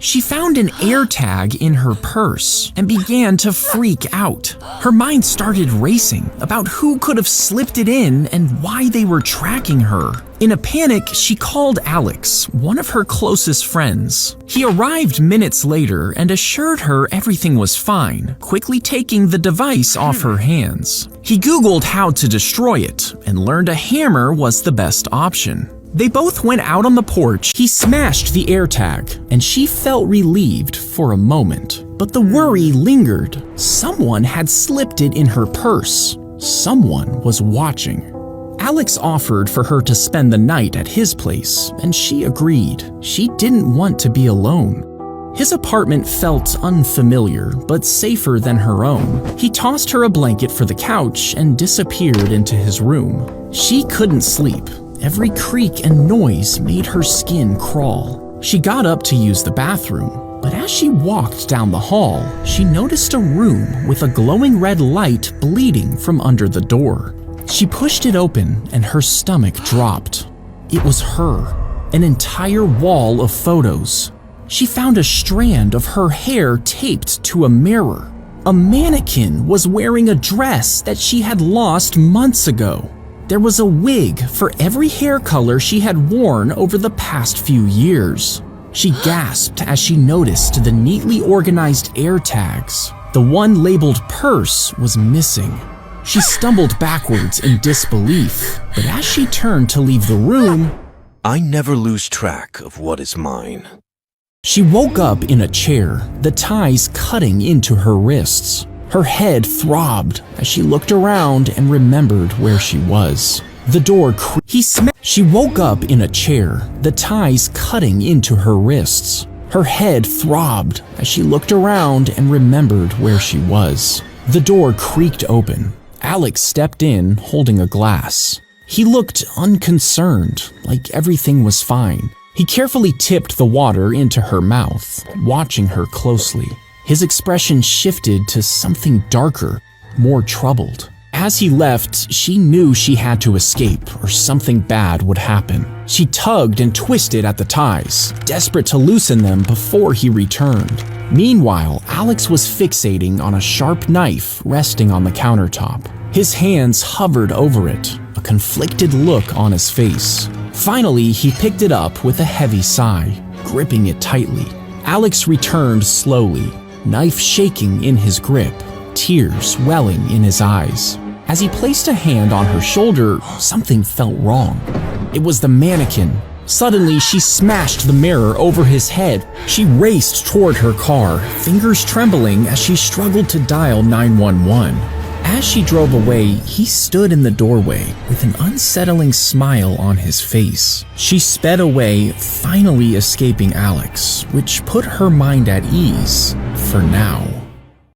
She found an AirTag in her purse and began to freak out. Her mind started racing about who could have slipped it in and why they were tracking her. In a panic, she called Alex, one of her closest friends. He arrived minutes later and assured her everything was fine, quickly taking the device off her hands. He Googled how to destroy it and learned a hammer was the best option. They both went out on the porch. He smashed the AirTag, and she felt relieved for a moment. But the worry lingered. Someone had slipped it in her purse. Someone was watching. Alex offered for her to spend the night at his place, and she agreed. She didn't want to be alone. His apartment felt unfamiliar, but safer than her own. He tossed her a blanket for the couch and disappeared into his room. She couldn't sleep. Every creak and noise made her skin crawl. She got up to use the bathroom, but as she walked down the hall, she noticed a room with a glowing red light bleeding from under the door. She pushed it open and her stomach dropped. It was her, an entire wall of photos. She found a strand of her hair taped to a mirror. A mannequin was wearing a dress that she had lost months ago. There was a wig for every hair color she had worn over the past few years. She gasped as she noticed the neatly organized AirTags. The one labeled purse was missing. She stumbled backwards in disbelief, but as she turned to leave the room, I never lose track of what is mine. She woke up in a chair, the ties cutting into her wrists. Her head throbbed as she looked around and remembered where she was. The door She woke up in a chair, the ties cutting into her wrists. Her head throbbed as she looked around and remembered where she was. The door creaked open. Alex stepped in, holding a glass. He looked unconcerned, like everything was fine. He carefully tipped the water into her mouth, watching her closely. His expression shifted to something darker, more troubled. As he left, she knew she had to escape or something bad would happen. She tugged and twisted at the ties, desperate to loosen them before he returned. Meanwhile, Alex was fixating on a sharp knife resting on the countertop. His hands hovered over it, a conflicted look on his face. Finally, he picked it up with a heavy sigh, gripping it tightly. Alex returned slowly, knife shaking in his grip, tears welling in his eyes. As he placed a hand on her shoulder, something felt wrong. It was the mannequin. Suddenly, she smashed the mirror over his head. She raced toward her car, fingers trembling as she struggled to dial 911. As she drove away, he stood in the doorway with an unsettling smile on his face. She sped away, finally escaping Alex, which put her mind at ease for now.